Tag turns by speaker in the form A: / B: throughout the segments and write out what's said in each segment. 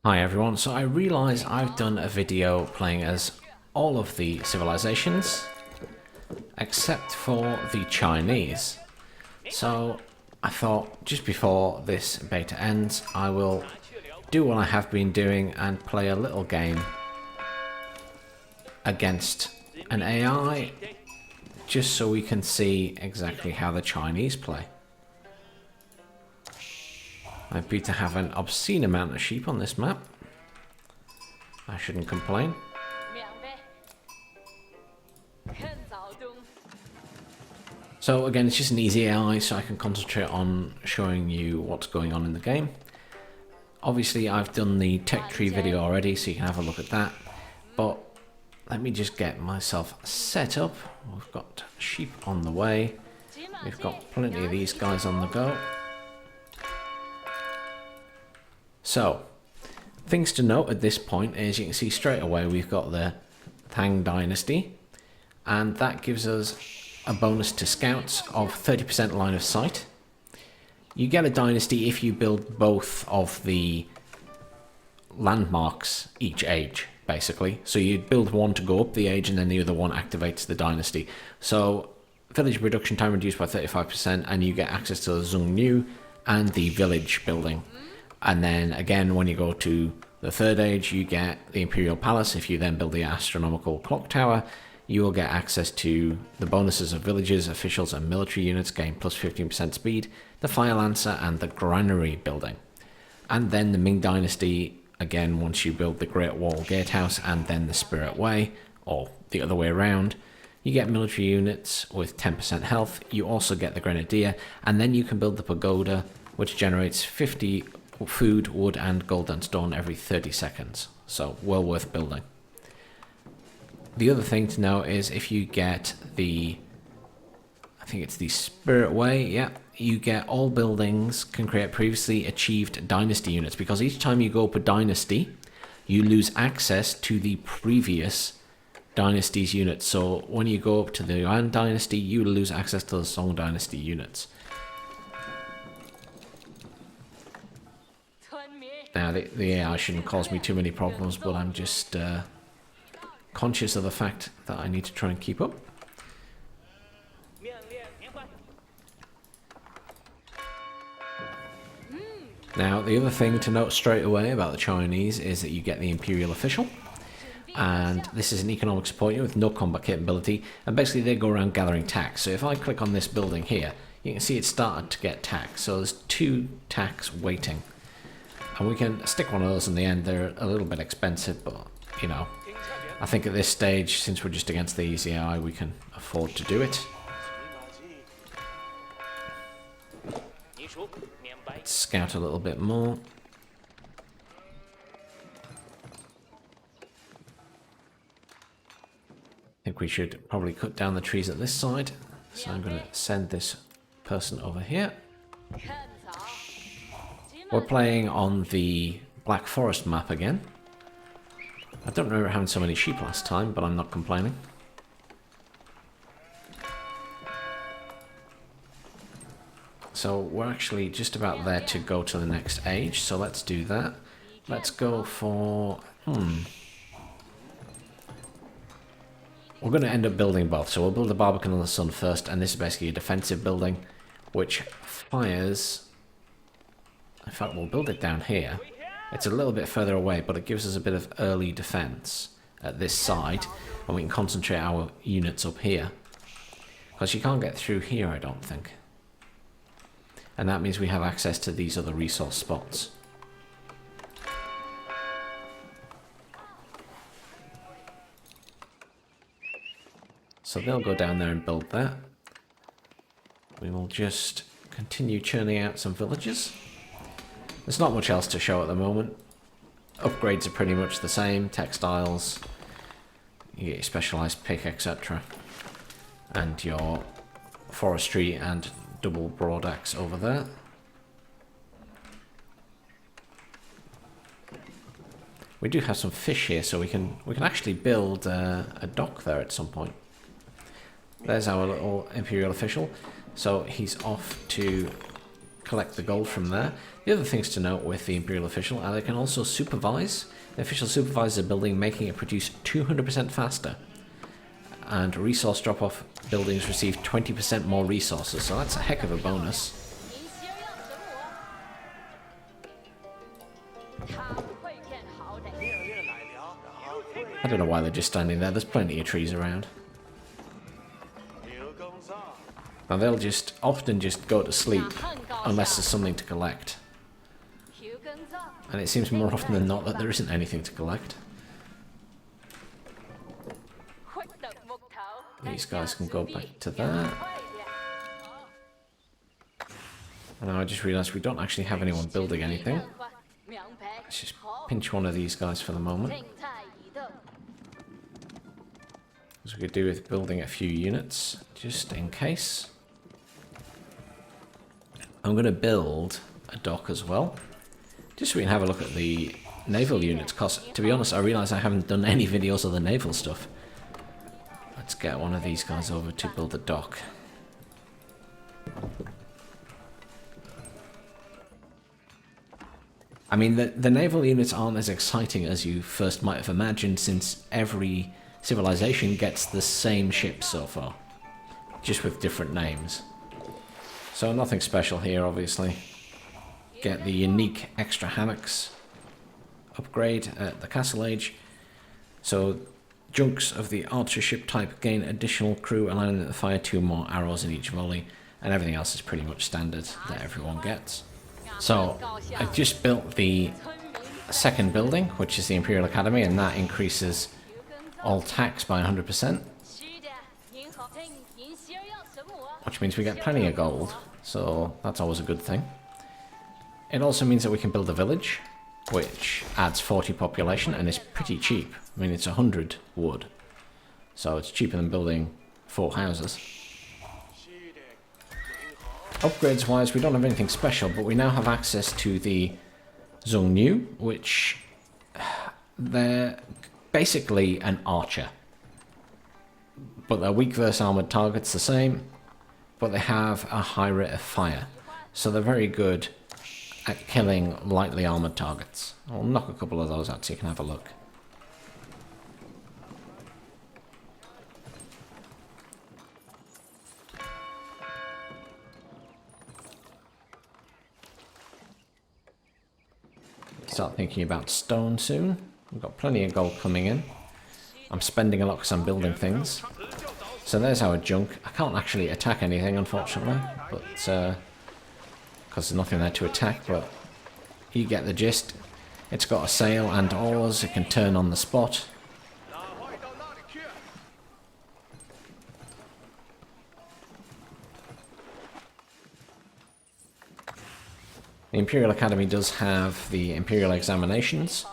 A: Hi everyone, so I realise I've done a video playing as all of the civilizations except for the Chinese. So I thought just before this beta ends I will do what I have been doing and play a little game against an AI just so we can see exactly how the Chinese play. I appear to have an obscene amount of sheep on this map. I shouldn't complain. So again, it's just an easy AI, so I can concentrate on showing you what's going on in the game. Obviously, I've done the tech tree video already, so you can have a look at that. But let me just get myself set up. We've got sheep on the way. We've got plenty of these guys on the go. So, things to note at this point is you can see straight away we've got the Tang Dynasty, and that gives us a bonus to scouts of 30% line of sight. You get a dynasty if you build both of the landmarks each age, basically. So you build one to go up the age and then the other one activates the dynasty. So village production time reduced by 35%, and you get access to the Zhongnu and the village building. And then again, when you go to the third age, you get the Imperial Palace. If you then build the astronomical clock tower, you will get access to the bonuses of villages, officials, and military units, gain plus 15% speed, the Fire Lancer, and the Granary building. And then the Ming Dynasty, again, once you build the Great Wall Gatehouse and then the Spirit Way, or the other way around, you get military units with 10% health. You also get the Grenadier, and then you can build the Pagoda, which generates 50 food, wood, and gold and stone every 30 seconds. So well worth building. The other thing to know is if you get the, I think it's the Spirit Way, yeah, you get all buildings can create previously achieved dynasty units, because each time you go up a dynasty, you lose access to the previous dynasty's units. So when you go up to the Yuan Dynasty, you lose access to the Song Dynasty units. Now, the AI shouldn't cause me too many problems, but I'm just conscious of the fact that I need to try and keep up. Now, the other thing to note straight away about the Chinese is that you get the Imperial Official. And this is an economic support unit with no combat capability. And basically they go around gathering tax. So if I click on this building here, you can see it started to get tax. So there's 2 tax waiting. And we can stick one of those in the end. They're a little bit expensive, but, you know, I think at this stage, since we're just against the easy AI, we can afford to do it. Let's scout a little bit more. I think we should probably cut down the trees at this side. So I'm going to send this person over here. We're playing on the Black Forest map again. I don't remember having so many sheep last time, but I'm not complaining. So we're actually just about there to go to the next age, so let's do that. Let's go for... We're going to end up building both, so we'll build the Barbican on the Sun first, and this is basically a defensive building, which fires... In fact, we'll build it down here. It's a little bit further away, but it gives us a bit of early defense at this side, and we can concentrate our units up here. Because you can't get through here, I don't think. And that means we have access to these other resource spots. So they'll go down there and build that. We will just continue churning out some villages. There's not much else to show at the moment. Upgrades are pretty much the same. Textiles, you get your specialized pick, etc. And your forestry and double broad axe over there. We do have some fish here, so we can actually build a dock there at some point. There's our little Imperial Official. So he's off to collect the gold from there. The other things to note with the Imperial Official are they can also supervise. The official supervises a building, making it produce 200% faster. And resource drop-off buildings receive 20% more resources, so that's a heck of a bonus. I don't know why they're just standing there, there's plenty of trees around. Now they'll just often just go to sleep unless there's something to collect. And it seems more often than not that there isn't anything to collect. These guys can go back to that. And now I just realised we don't actually have anyone building anything. Let's just pinch one of these guys for the moment. As we could do with building a few units, just in case. I'm going to build a dock as well, just so we can have a look at the naval units, because to be honest I realise I haven't done any videos of the naval stuff. Let's get one of these guys over to build a dock. I mean, the naval units aren't as exciting as you first might have imagined, since every civilization gets the same ships so far, just with different names. So nothing special here, obviously. Get the unique extra hammocks upgrade at the Castle Age. So junks of the archer ship type gain additional crew, allowing them to fire 2 more arrows in each volley, and everything else is pretty much standard that everyone gets. So I just built the second building, which is the Imperial Academy, and that increases all tax by 100%. Which means we get plenty of gold, so that's always a good thing. It also means that we can build a village, which adds 40 population and is pretty cheap. I mean, it's 100 wood, so it's cheaper than building 4 houses. Upgrades wise, we don't have anything special, but we now have access to the Zhongnu, which they're basically an archer. But they're weak versus armoured targets the same, but they have a high rate of fire. So they're very good at killing lightly armoured targets. I'll knock a couple of those out so you can have a look. Start thinking about stone soon. We've got plenty of gold coming in. I'm spending a lot because I'm building things. So there's our junk. I can't actually attack anything, unfortunately, but because there's nothing there to attack, but you get the gist. It's got a sail and oars. It can turn on the spot. The Imperial Academy does have the Imperial Examinations,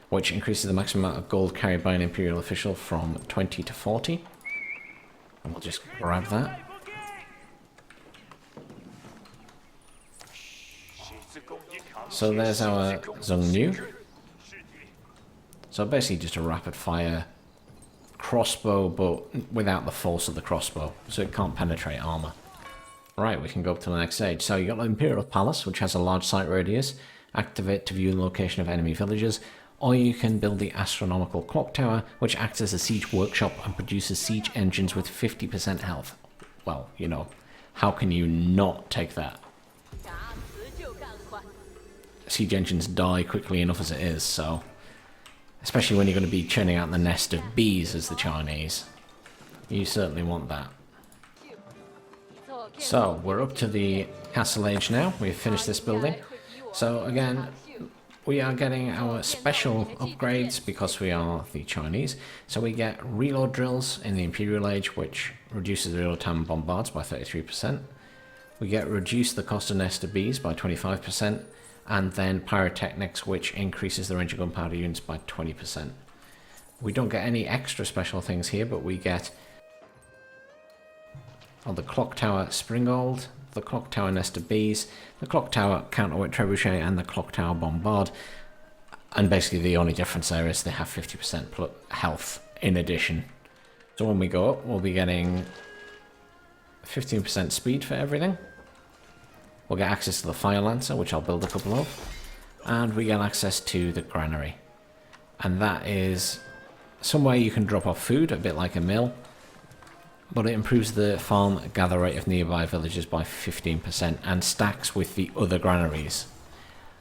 A: which increases the maximum amount of gold carried by an Imperial official from 20 to 40. And we'll just grab that. So there's our Zhongnu. So basically just a rapid fire crossbow, but without the force of the crossbow, so it can't penetrate armor. Right, we can go up to the next stage. So you got the Imperial Palace, which has a large sight radius. Activate to view the location of enemy villages. Or you can build the Astronomical Clock Tower, which acts as a siege workshop and produces siege engines with 50% health. Well, you know, how can you not take that? Siege engines die quickly enough as it is, so... Especially when you're going to be churning out the nest of bees as the Chinese. You certainly want that. So, we're up to the Castle Age now. We've finished this building. So again, we are getting our special upgrades because we are the Chinese. So we get reload drills in the Imperial Age, which reduces the reload time of bombards by 33%. We get reduce the cost of nest of bees by 25%. And then pyrotechnics, which increases the range of gunpowder units by 20%. We don't get any extra special things here, but we get the Clock Tower Springold, the Clock Tower Nest of Bees, the Clock Tower Counterweight Trebuchet, and the Clock Tower Bombard. And basically the only difference there is they have 50% health in addition. So when we go up, we'll be getting 15% speed for everything. We'll get access to the Fire Lancer, which I'll build a couple of. And we get access to the granary. And that is somewhere you can drop off food, a bit like a mill. But it improves the farm gather rate of nearby villages by 15% and stacks with the other granaries.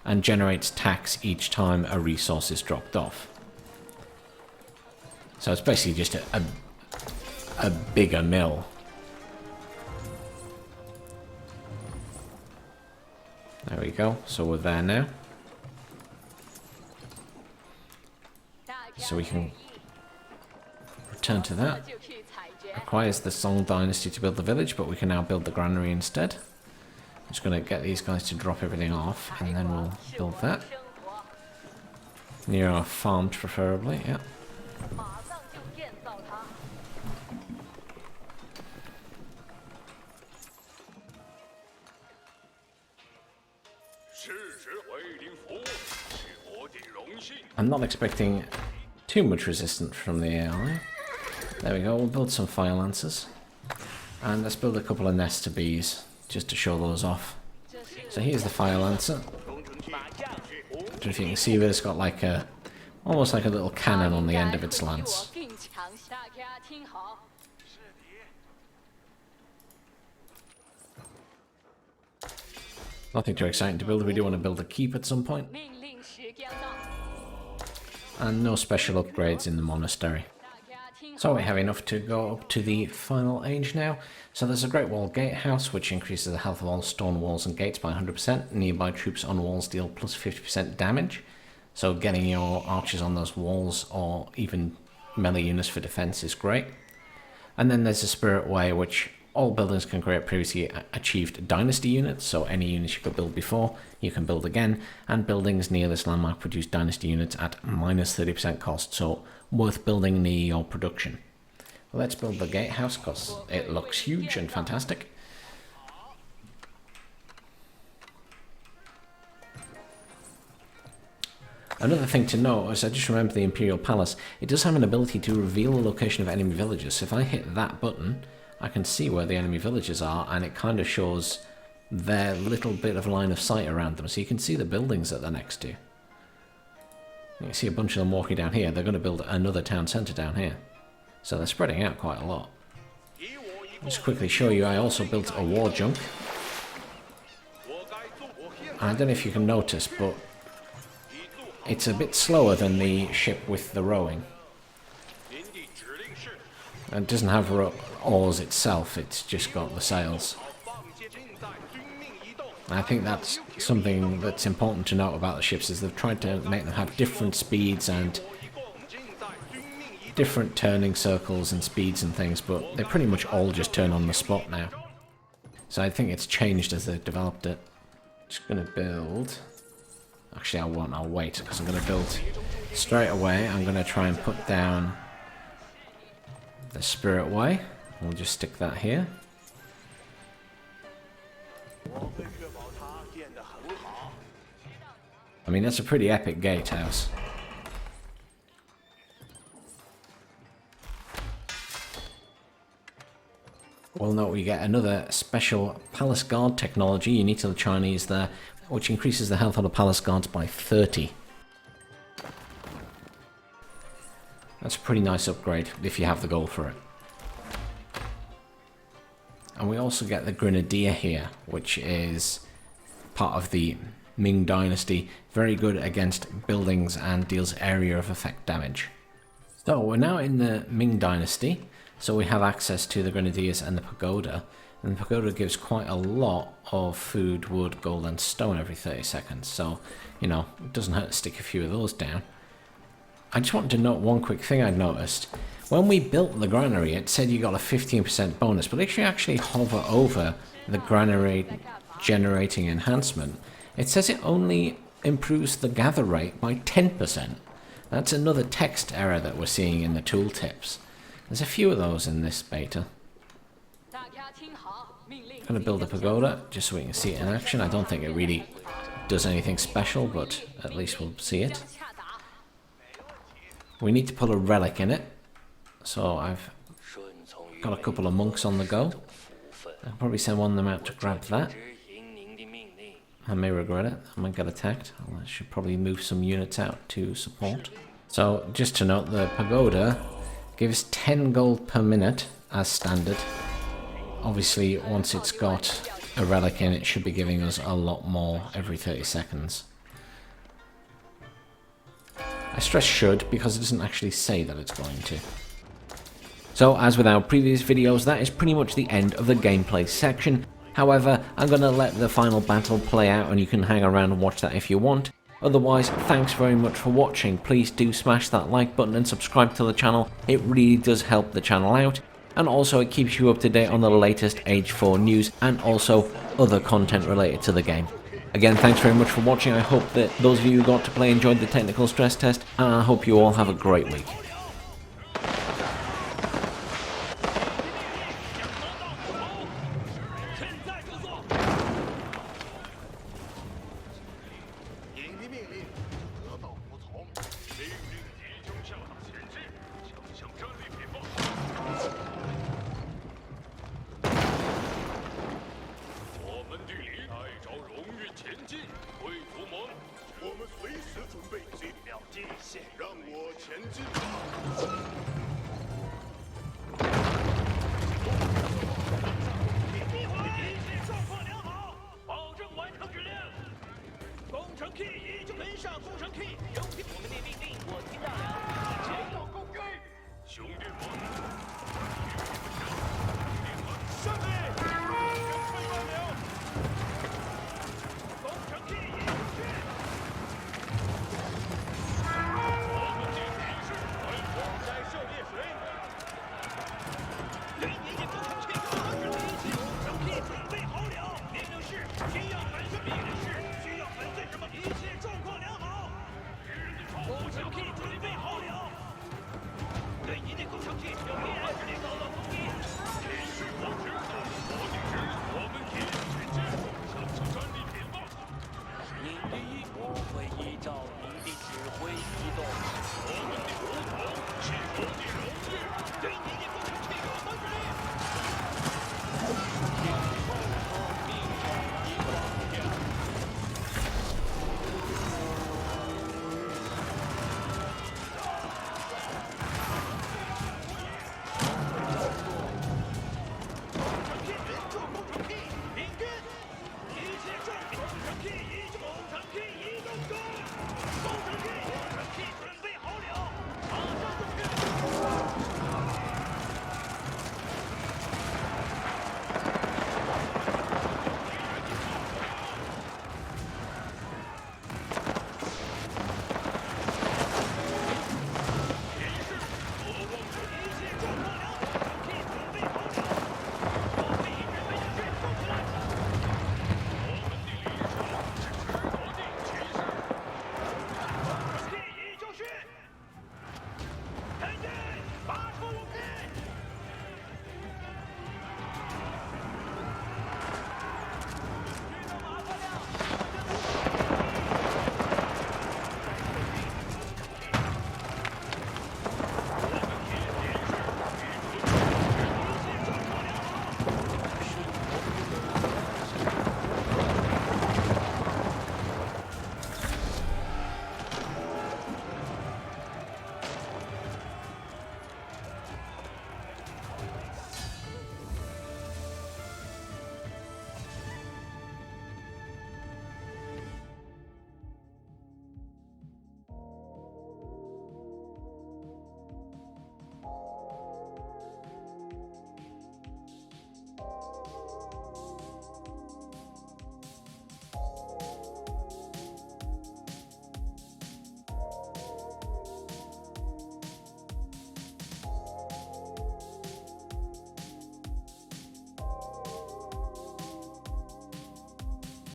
A: And generates tax each time a resource is dropped off. So it's basically just a bigger mill. There we go, so we're there now. So we can return to that. Requires the Song Dynasty to build the village, but we can now build the granary instead. I'm just going to get these guys to drop everything off, and then we'll build that. Near our farms, preferably, yeah. I'm not expecting too much resistance from the AI. There we go, we'll build some Fire Lancers. And let's build a couple of nests of bees, just to show those off. So here's the Fire Lancer. I don't know if you can see, but it's got like a, almost like a little cannon on the end of its lance. Nothing too exciting to build. We do want to build a keep at some point. And no special upgrades in the monastery. So we have enough to go up to the final age now. So there's a Great Wall Gatehouse, which increases the health of all stone walls and gates by 100%. Nearby troops on walls deal plus 50% damage. So getting your archers on those walls or even melee units for defense is great. And then there's the Spirit Way, which all buildings can create previously achieved dynasty units, so any units you could build before, you can build again, and buildings near this landmark produce dynasty units at minus 30% cost, so worth building near your production. Well, let's build the gatehouse because it looks huge and fantastic. Another thing to note is I just remember the Imperial Palace, it does have an ability to reveal the location of enemy villages, so if I hit that button, I can see where the enemy villages are, and it kind of shows their little bit of line of sight around them, so you can see the buildings that they're next to. You can see a bunch of them walking down here. They're going to build another town centre down here, so they're spreading out quite a lot. I'll just quickly show you, I also built a war junk. I don't know if you can notice, but it's a bit slower than the ship with the rowing. It doesn't have oars itself, it's just got the sails. I think that's something that's important to note about the ships, is they've tried to make them have different speeds and different turning circles and speeds and things, but they pretty much all just turn on the spot now. So I think it's changed as they've developed it. Just going to build... Actually, I won't, I'll wait, because I'm going to build straight away. I'm going to try and put down the Spirit Way. We'll just stick that here. I mean, that's a pretty epic gatehouse. Well, note we get another special Palace Guard technology unique to the Chinese there, which increases the health of the Palace Guards by 30. That's a pretty nice upgrade if you have the gold for it. And we also get the Grenadier here, which is part of the Ming Dynasty. Very good against buildings and deals area of effect damage. So we're now in the Ming Dynasty, so we have access to the Grenadiers and the Pagoda. And the Pagoda gives quite a lot of food, wood, gold and stone every 30 seconds. So, you know, it doesn't hurt to stick a few of those down. I just wanted to note one quick thing I'd noticed. When we built the granary, it said you got a 15% bonus, but if you actually hover over the granary generating enhancement, it says it only improves the gather rate by 10%. That's another text error that we're seeing in the tooltips. There's a few of those in this beta. I'm going to build a pagoda just so we can see it in action. I don't think it really does anything special, but at least we'll see it. We need to put a relic in it. So I've got a couple of monks on the go. I'll probably send one of them out to grab that. I may regret it. I might get attacked. I should probably move some units out to support. So, just to note, the pagoda gives 10 gold per minute as standard. Obviously, once it's got a relic in, it should be giving us a lot more every 30 seconds. I stress should because it doesn't actually say that it's going to. So, as with our previous videos, that is pretty much the end of the gameplay section. However, I'm going to let the final battle play out and you can hang around and watch that if you want. Otherwise, thanks very much for watching. Please do smash that like button and subscribe to the channel. It really does help the channel out. And also it keeps you up to date on the latest Age 4 news and also other content related to the game. Again, thanks very much for watching. I hope that those of you who got to play enjoyed the technical stress test, and I hope you all have a great week.